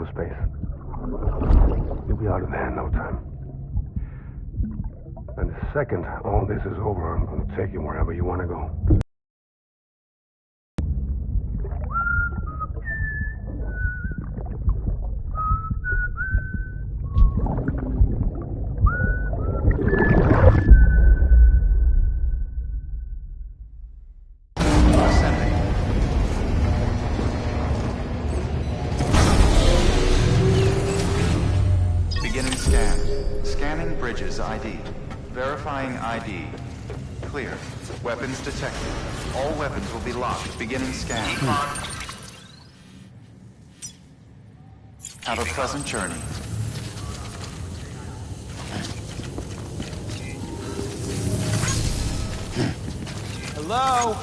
cyberspace. You'll be out of there in no time. And the second all this is over, I'm going to take you wherever you want to go. Beginning scan. Scanning bridges ID. Verifying ID. Clear. Weapons detected. All weapons will be locked. Beginning scan. Have a pleasant journey. Hello?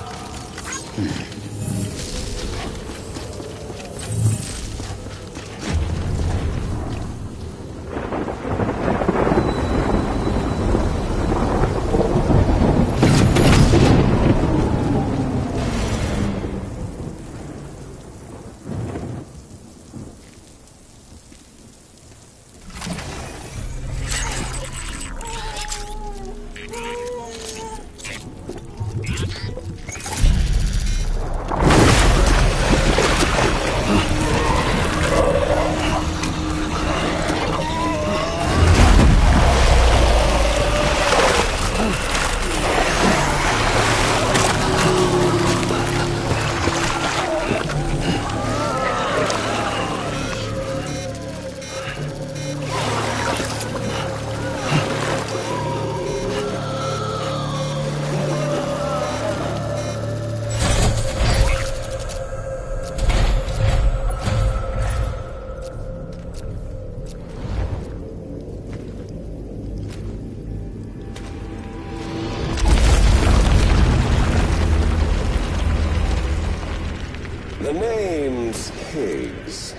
The name's Higgs,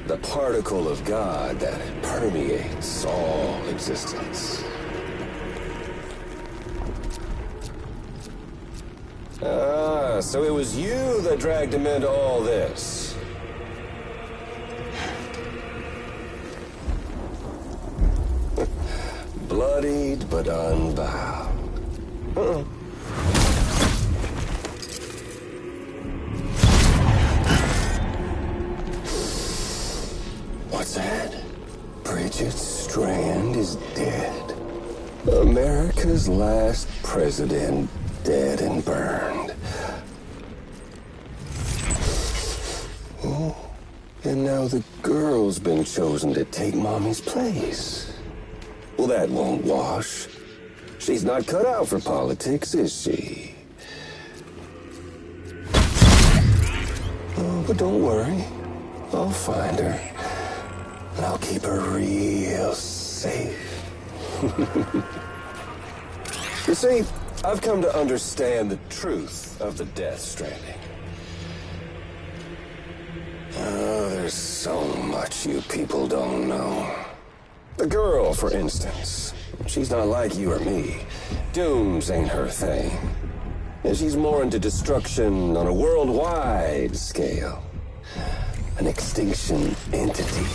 the particle of God that permeates all existence. Ah, so it was you that dragged him into all this. Bloodied but unbound. Uh-oh. What's that? Bridget Strand is dead. America's last president dead and burned. Oh, and now the girl's been chosen to take Mommy's place. Well, that won't wash. She's not cut out for politics, is she? Oh, but don't worry. I'll find her. And I'll keep her real safe. You see, I've come to understand the truth of the Death Stranding. Oh, there's so much you people don't know. The girl, for instance, she's not like you or me. Dooms ain't her thing. And she's more into destruction on a worldwide scale. An extinction entity.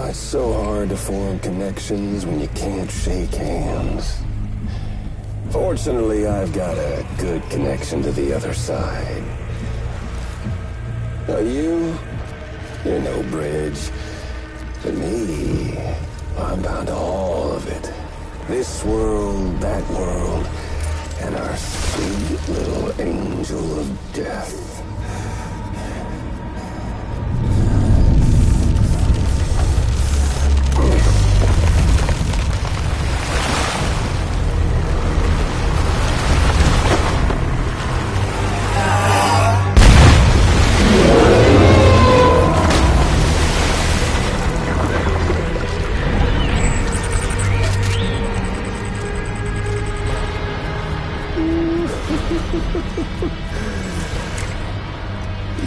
It's so hard to form connections when you can't shake hands. Fortunately, I've got a good connection to the other side. Now you're no bridge. But me, I'm bound to all of it. This world, that world, and our sweet little angel of death.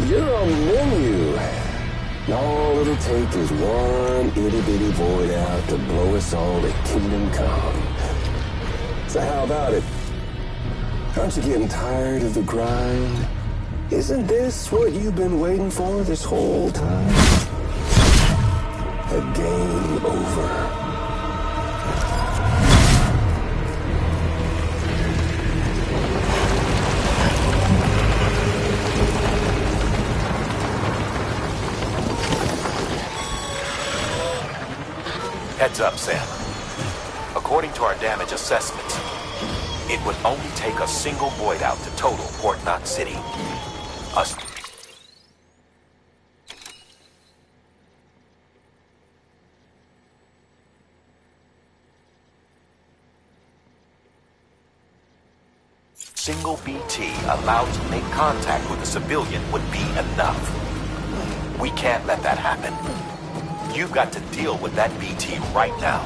You're a menu. All it'll take is one itty-bitty void out to blow us all to kingdom come. So how about it? Aren't you getting tired of the grind? Isn't this what you've been waiting for this whole time? A game over. Heads up, Sam. According to our damage assessments, it would only take a single void out to total Port Knot City. Us. Single BT allowed to make contact with a civilian would be enough. We can't let that happen. You've got to deal with that BT right now.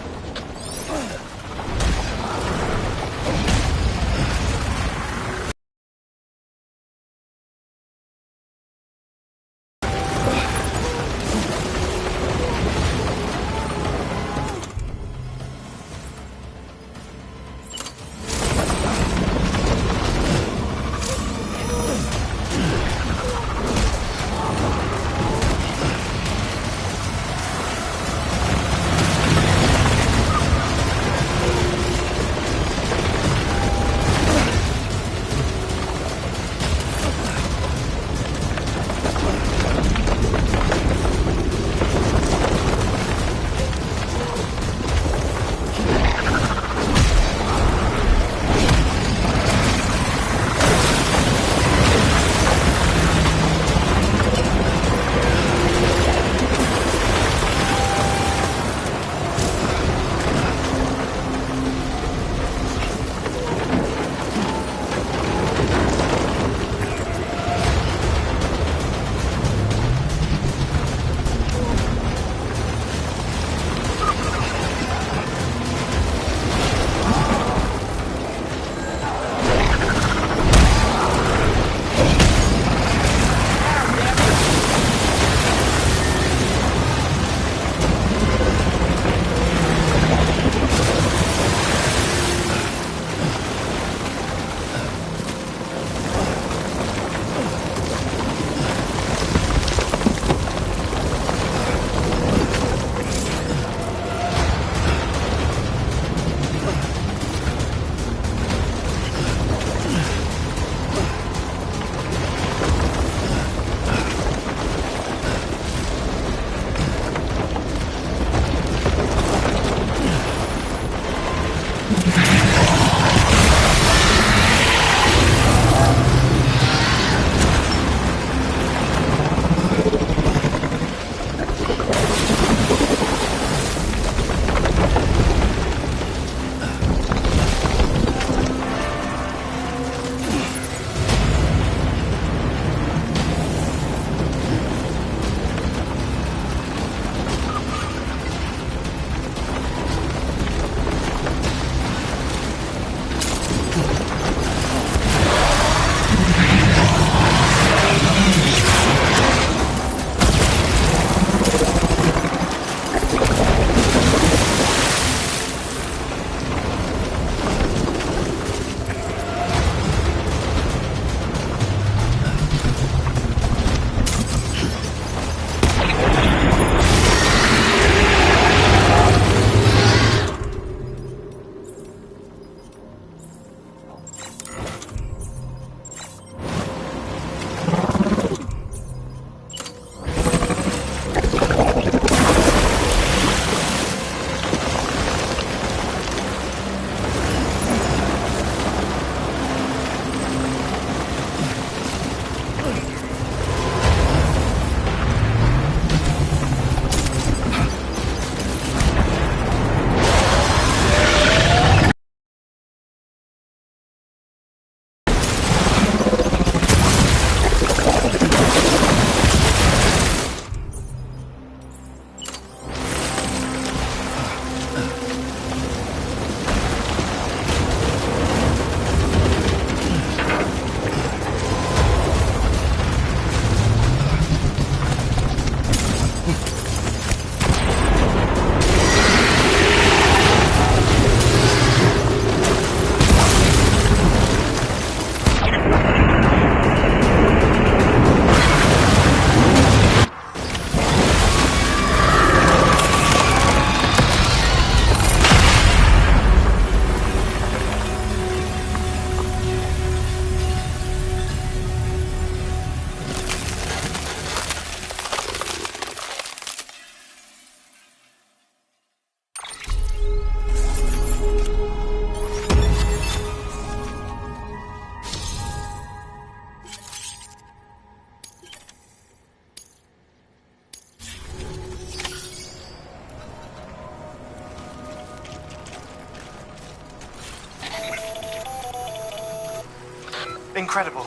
Incredible.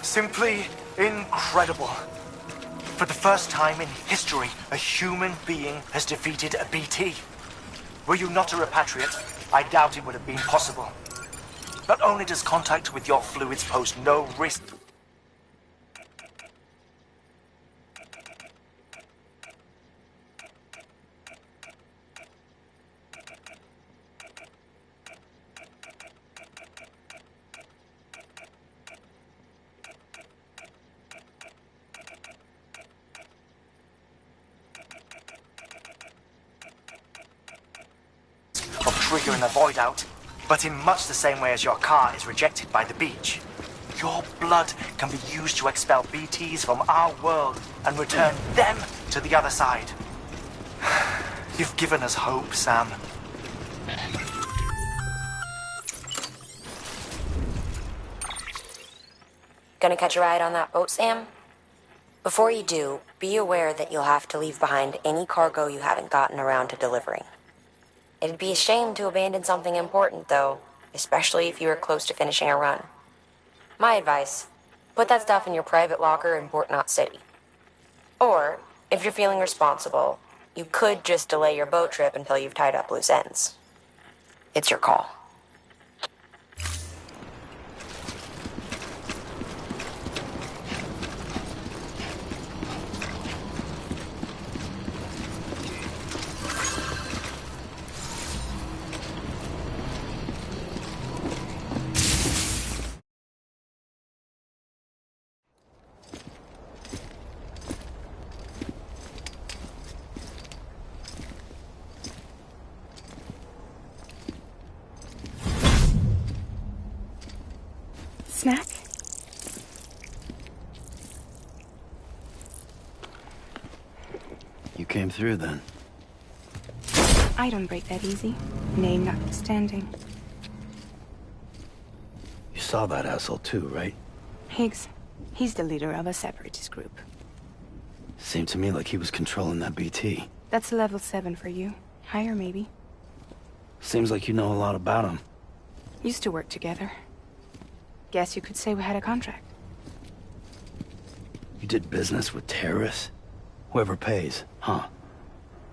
Simply incredible. For the first time in history, a human being has defeated a BT. Were you not a repatriate, I doubt it would have been possible. Not only does contact with your fluids pose no risk... of triggering a void out, but in much the same way as your car is rejected by the beach. Your blood can be used to expel BTs from our world and return them to the other side. You've given us hope, Sam. Gonna catch a ride on that boat, Sam? Before you do, be aware that you'll have to leave behind any cargo you haven't gotten around to delivering. It'd be a shame to abandon something important, though, especially if you were close to finishing a run. My advice, put that stuff in your private locker in Port Knot City. Or, if you're feeling responsible, you could just delay your boat trip until you've tied up loose ends. It's your call. Snack? You came through then. I don't break that easy. Name notwithstanding. You saw that asshole too, right? Higgs. He's the leader of a separatist group. Seemed to me like he was controlling that BT. That's level 7 for you. Higher, maybe. Seems like you know a lot about him. Used to work together. Guess you could say we had a contract. You did business with terrorists? Whoever pays, huh?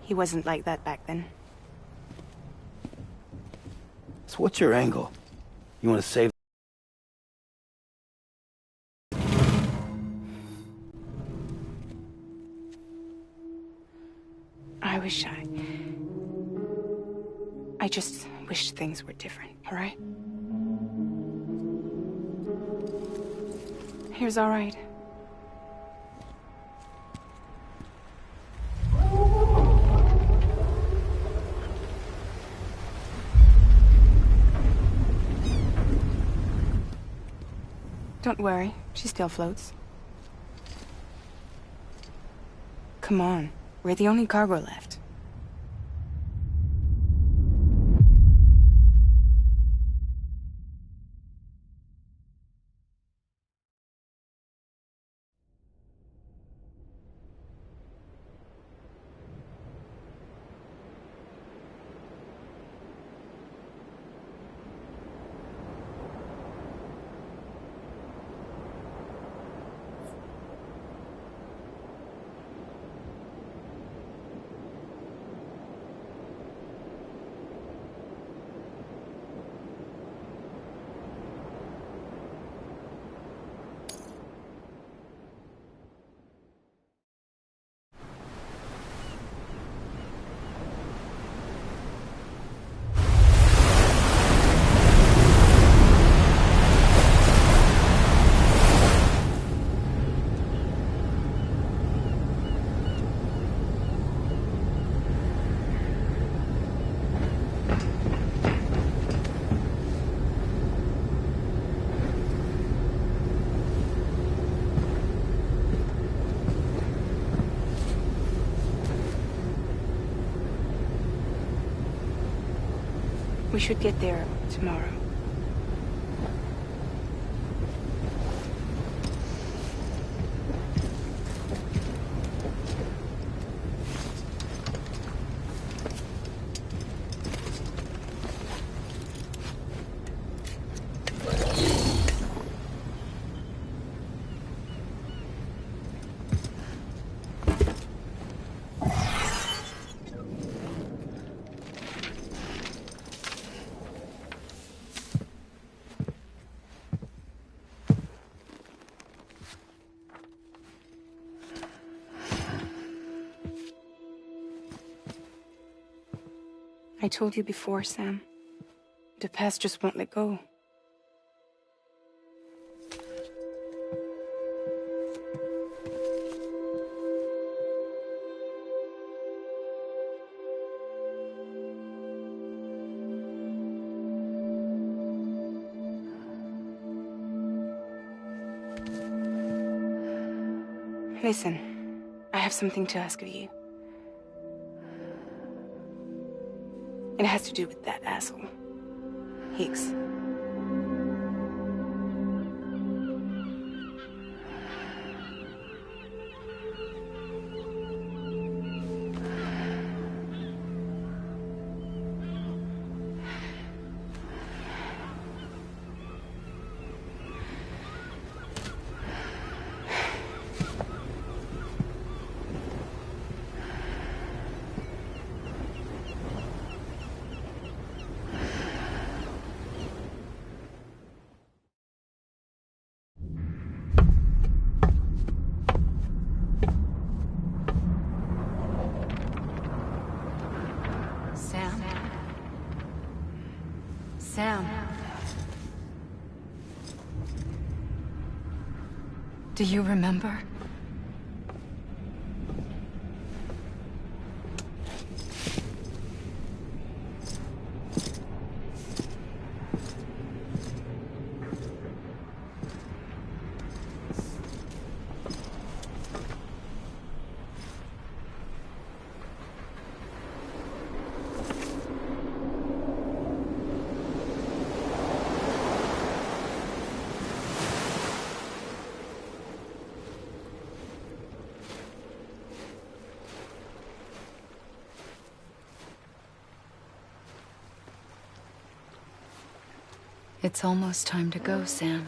He wasn't like that back then. So what's your angle? You want to save... I just wish things were different, all right? Here's all right. Don't worry, she still floats. Come on, we're the only cargo left. We should get there tomorrow. I told you before, Sam. The past just won't let go. Listen, I have something to ask of you. It has to do with that asshole, Higgs. Sam. Do you remember? It's almost time to go, Sam.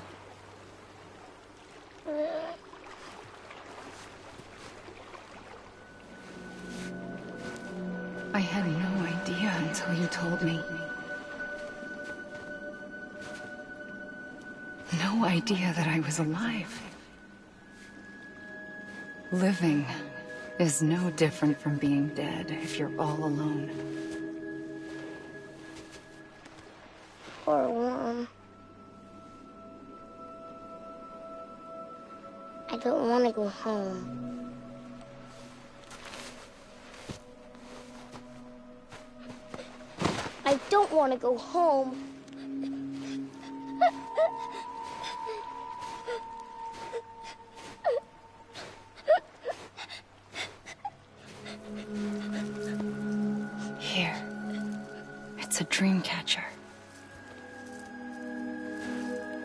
I had no idea until you told me. No idea that I was alive. Living is no different from being dead if you're all alone. Poor Worm. I don't want to go home. I don't want to go home. Here. It's a dream catcher.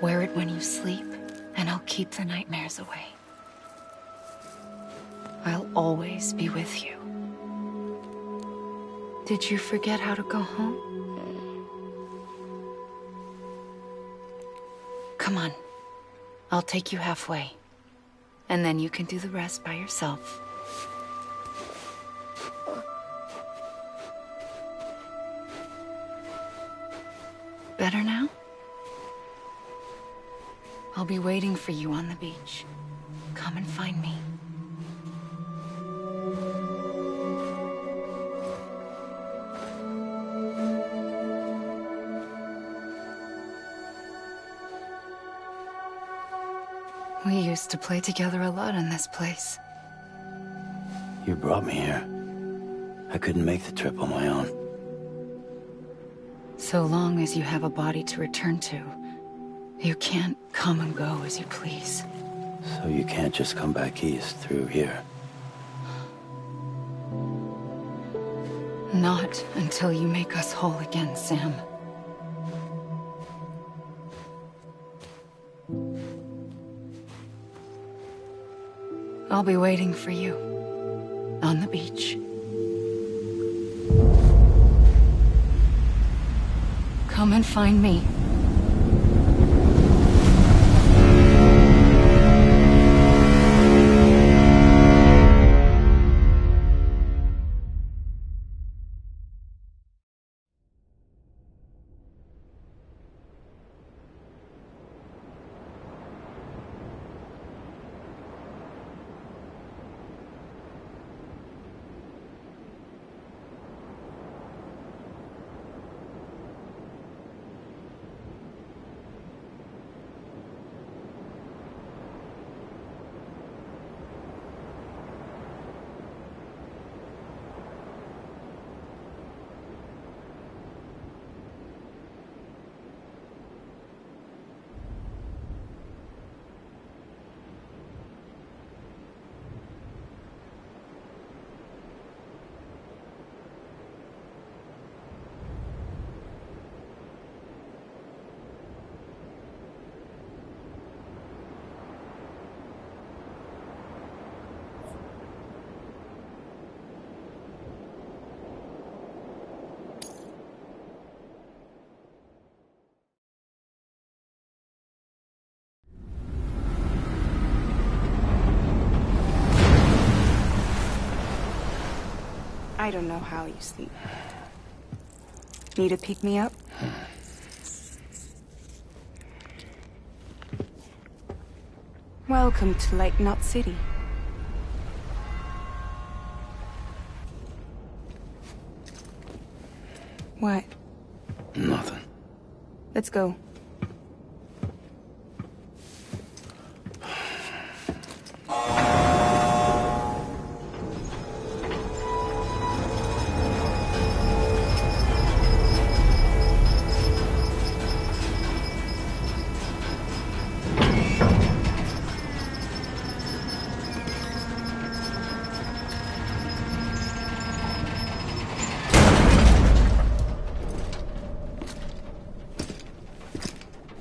Wear it when you sleep, and I'll keep the nightmares away. I'll always be with you. Did you forget how to go home? Come on. I'll take you halfway. And then you can do the rest by yourself. Better now? I'll be waiting for you on the beach. Come and find me. We used to play together a lot in this place. You brought me here. I couldn't make the trip on my own. So long as you have a body to return to, you can't come and go as you please. So you can't just come back east through here? Not until you make us whole again, Sam. I'll be waiting for you on the beach. Come and find me. I don't know how you sleep. Need to pick me up? Welcome to Lake Knot City. What? Nothing. Let's go.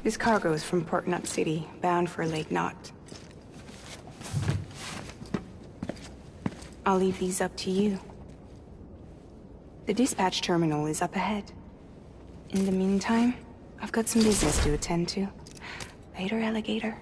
This cargo is from Port Knot City, bound for Lake Knot. I'll leave these up to you. The dispatch terminal is up ahead. In the meantime, I've got some business to attend to. Later, alligator.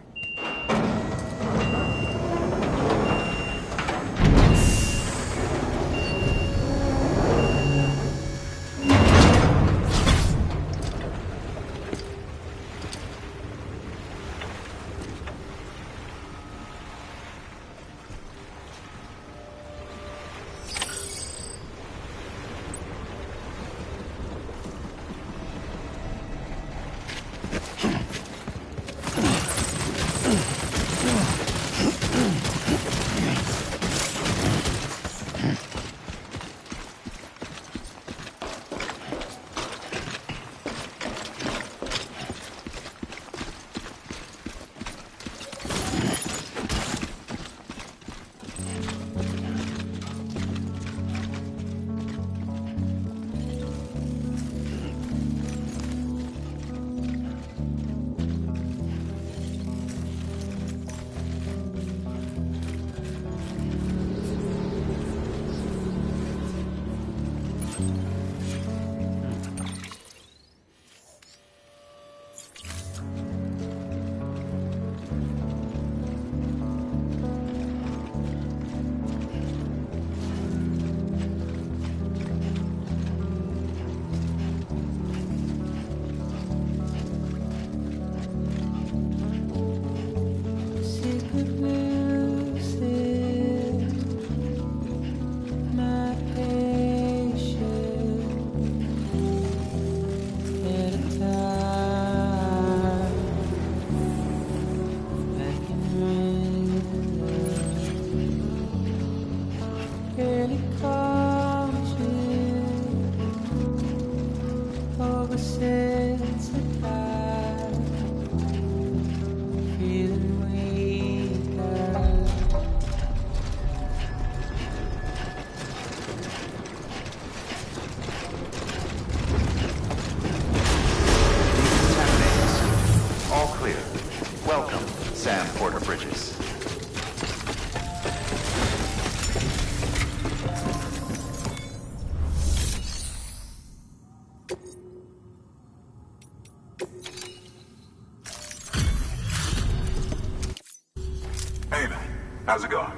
How's it going?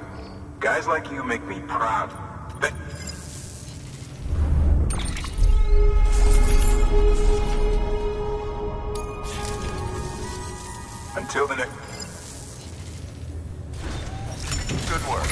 Guys like you make me proud. Until the next... Good work.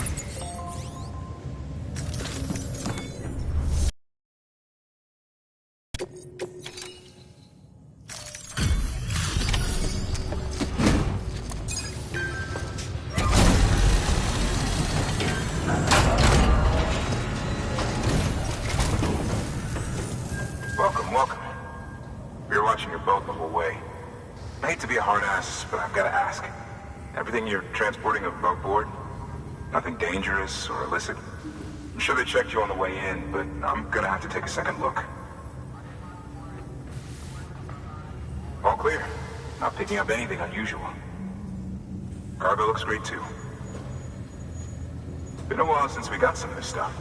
Welcome. You're watching your boat the whole way. I hate to be a hard ass, but I've got to ask. Everything you're transporting above board? Nothing dangerous or illicit? I'm sure they checked you on the way in, but I'm gonna have to take a second look. All clear. Not picking up anything unusual. Cargo looks great too. Been a while since we got some of this stuff.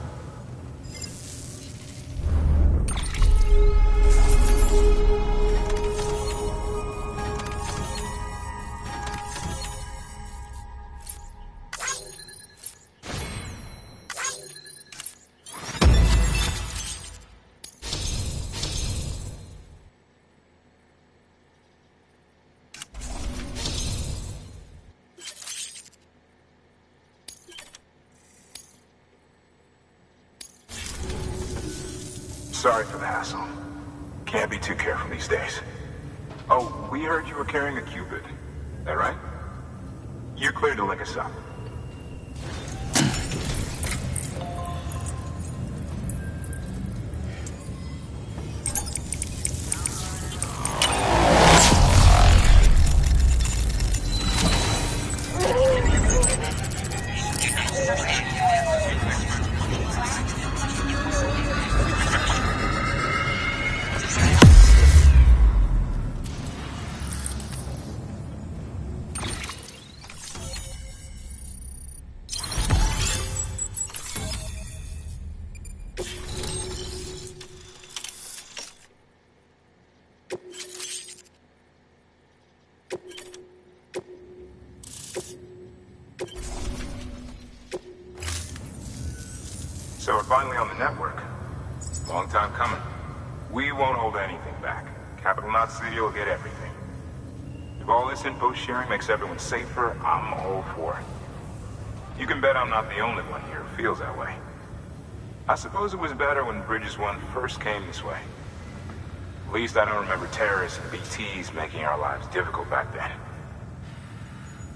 Sorry for the hassle. Can't be too careful these days. Oh, we heard you were carrying a Cupid. That right? You're clear to link us up. So we're finally on the network. Long time coming. We won't hold anything back. Capital Knot City will get everything. If all this info sharing makes everyone safer, I'm all for it. You can bet I'm not the only one here who feels that way. I suppose it was better when Bridges 1 first came this way. At least I don't remember terrorists and BTs making our lives difficult back then.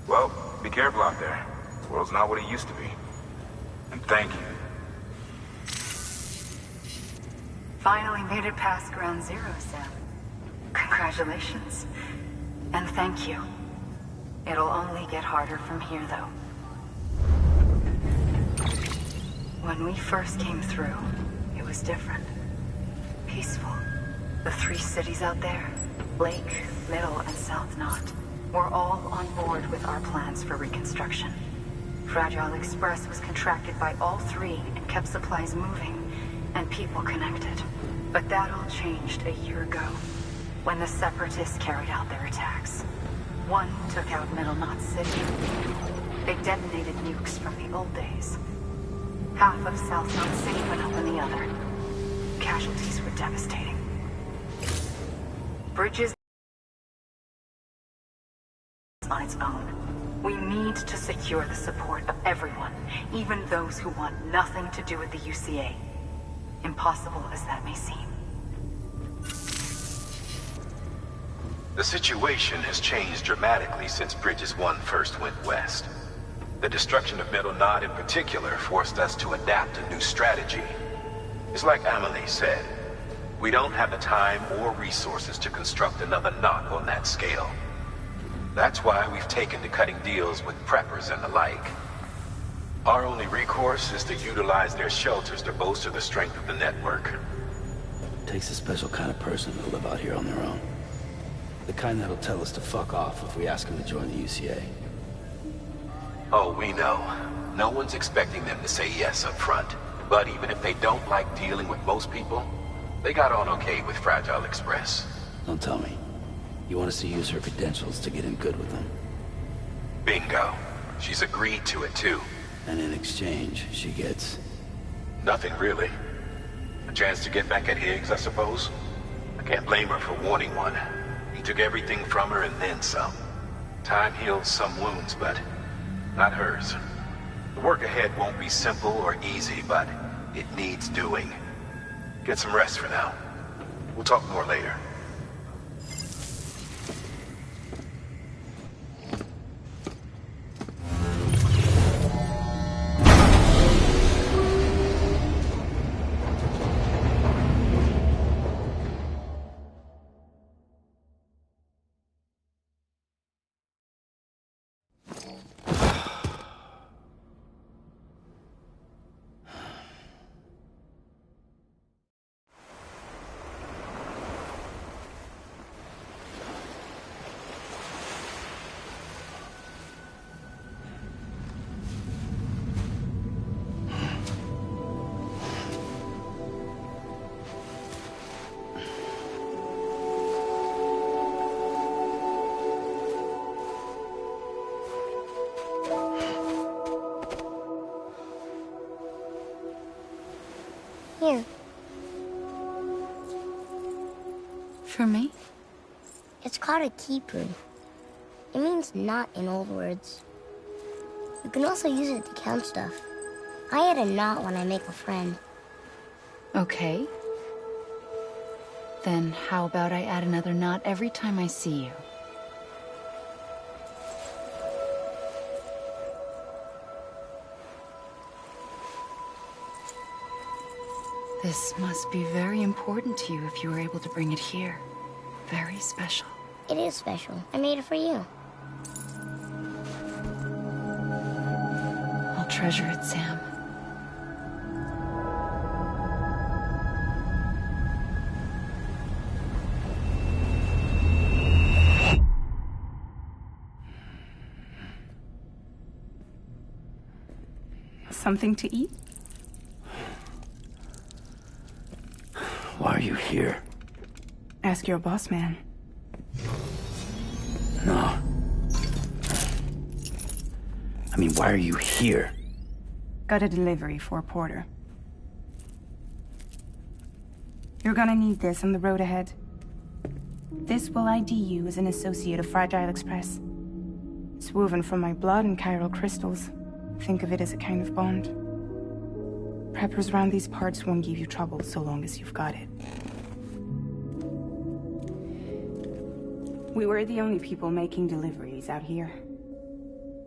Well, be careful out there. The world's not what it used to be. And thank you. Finally made it past Ground Zero, Sam. Congratulations. And thank you. It'll only get harder from here, though. When we first came through, it was different. Peaceful. The 3 cities out there, Lake, Middle, and South Knot, were all on board with our plans for reconstruction. Fragile Express was contracted by all 3 and kept supplies moving and people connected. But that all changed a year ago, when the Separatists carried out their attacks. One took out Middle Knot City. They detonated nukes from the old days. Half of South Knot City went up in the other. Casualties were devastating. Bridges on its own. We need to secure the support of everyone, even those who want nothing to do with the UCA. Impossible as that may seem. The situation has changed dramatically since Bridges 1 first went west. The destruction of Middle Knot in particular forced us to adapt a new strategy. It's like Amelie said, we don't have the time or resources to construct another knot on that scale. That's why we've taken to cutting deals with preppers and the like. Our only recourse is to utilize their shelters to bolster the strength of the network. Takes a special kind of person to live out here on their own. The kind that'll tell us to fuck off if we ask them to join the UCA. Oh, we know. No one's expecting them to say yes up front. But even if they don't like dealing with most people, they got on okay with Fragile Express. Don't tell me. You want us to use her credentials to get in good with them? Bingo. She's agreed to it too. And in exchange, she gets... Nothing really. A chance to get back at Higgs, I suppose. I can't blame her for wanting one. He took everything from her and then some. Time heals some wounds, but not hers. The work ahead won't be simple or easy, but it needs doing. Get some rest for now. We'll talk more later. Here. For me? It's called a keeper. It means knot in old words. You can also use it to count stuff. I add a knot when I make a friend. Okay. Then how about I add another knot every time I see you? This must be very important to you if you were able to bring it here. Very special. It is special. I made it for you. I'll treasure it, Sam. Something to eat? Why are you here? Ask your boss man. No. I mean, why are you here? Got a delivery for Porter. You're gonna need this on the road ahead. This will ID you as an associate of Fragile Express. It's woven from my blood and chiral crystals. Think of it as a kind of bond. Preppers around these parts won't give you trouble so long as you've got it. We were the only people making deliveries out here.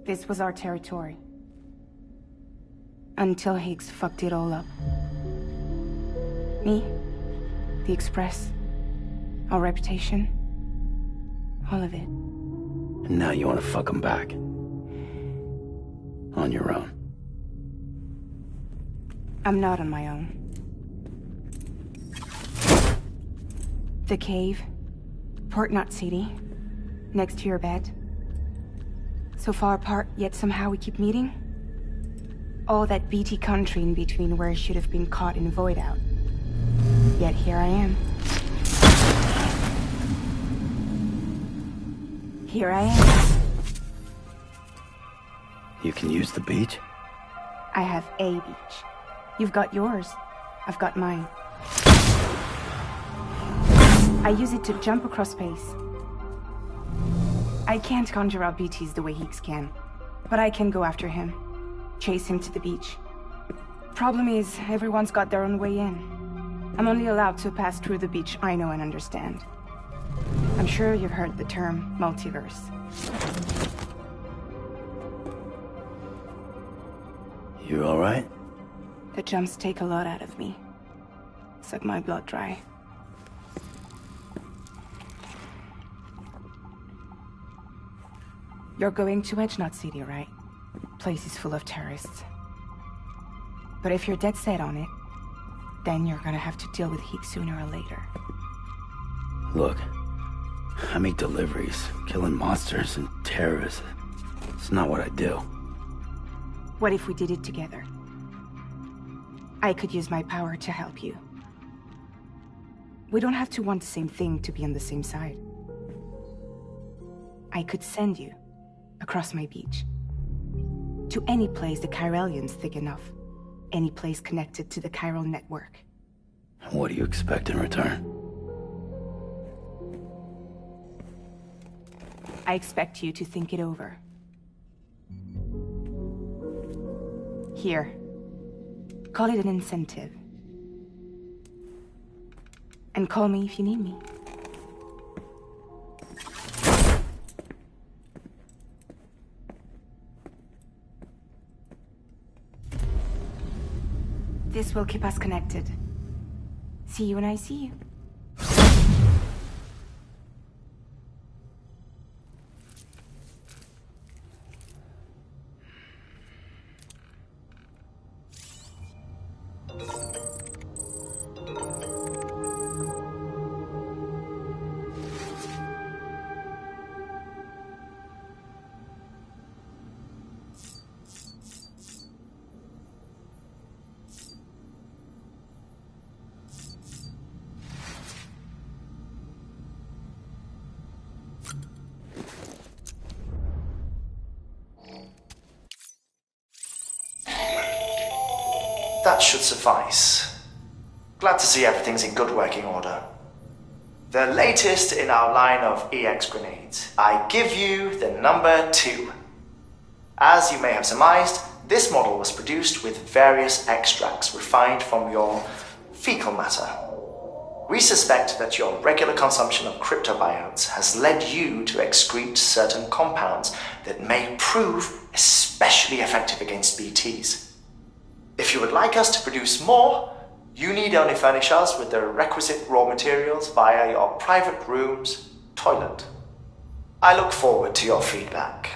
This was our territory. Until Higgs fucked it all up. Me, the Express, our reputation, all of it. And now you want to fuck them back. On your own. I'm not on my own. The cave, Port Knot City, next to your bed. So far apart, yet somehow we keep meeting. All that BT country in between where I should have been caught in void out. Yet here I am. Here I am. You can use the beach? I have a beach. You've got yours. I've got mine. I use it to jump across space. I can't conjure up BTs the way Higgs can, but I can go after him. Chase him to the beach. Problem is, everyone's got their own way in. I'm only allowed to pass through the beach I know and understand. I'm sure you've heard the term multiverse. You all right? The jumps take a lot out of me. Suck my blood dry. You're going to Edge Knot City, right? Place is full of terrorists. But if you're dead set on it, then you're gonna have to deal with Higgs sooner or later. Look, I make deliveries, killing monsters and terrorists. It's not what I do. What if we did it together? I could use my power to help you. We don't have to want the same thing to be on the same side. I could send you across my beach. To any place the Chiralian's thick enough. Any place connected to the chiral network. What do you expect in return? I expect you to think it over. Here. Call it an incentive. And call me if you need me. This will keep us connected. See you when I see you. That should suffice. Glad to see everything's in good working order. The latest in our line of EX grenades. I give you the number 2. As you may have surmised, this model was produced with various extracts refined from your fecal matter. We suspect that your regular consumption of cryptobiotes has led you to excrete certain compounds that may prove especially effective against BTs. If you would like us to produce more, you need only furnish us with the requisite raw materials via your private room's toilet. I look forward to your feedback.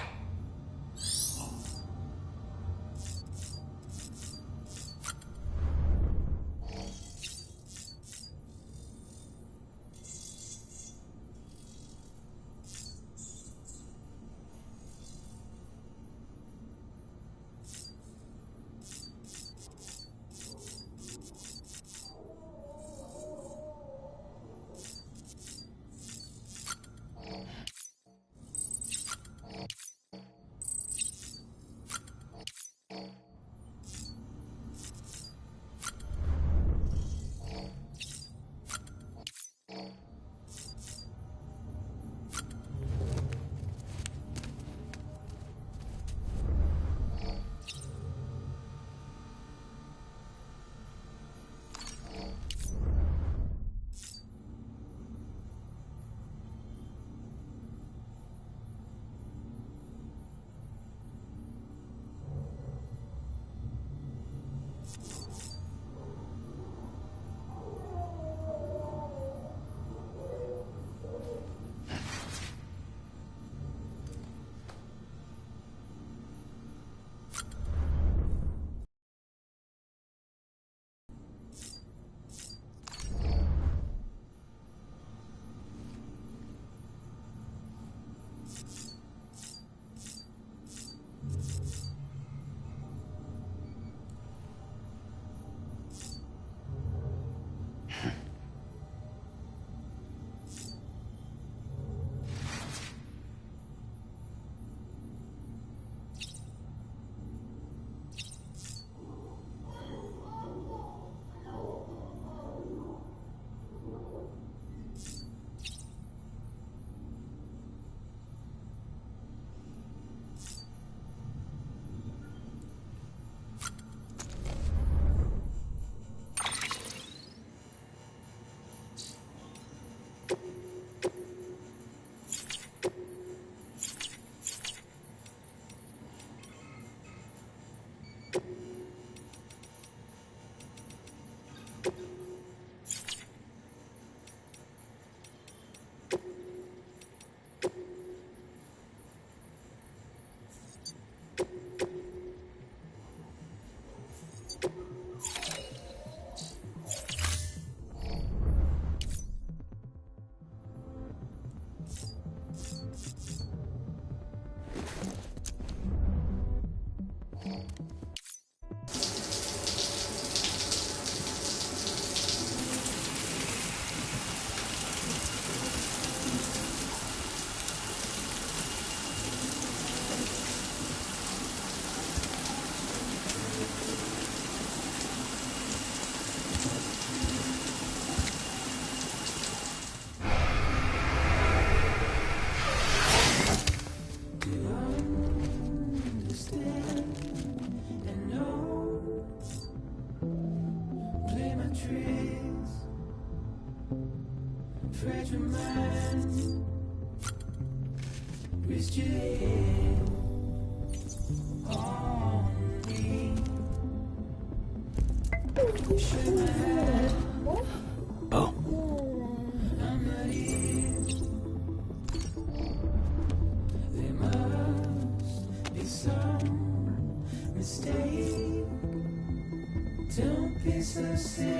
Don't be so serious.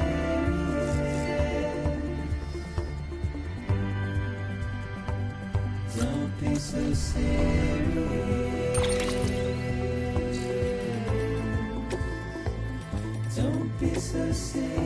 Don't be so serious. Don't be so serious.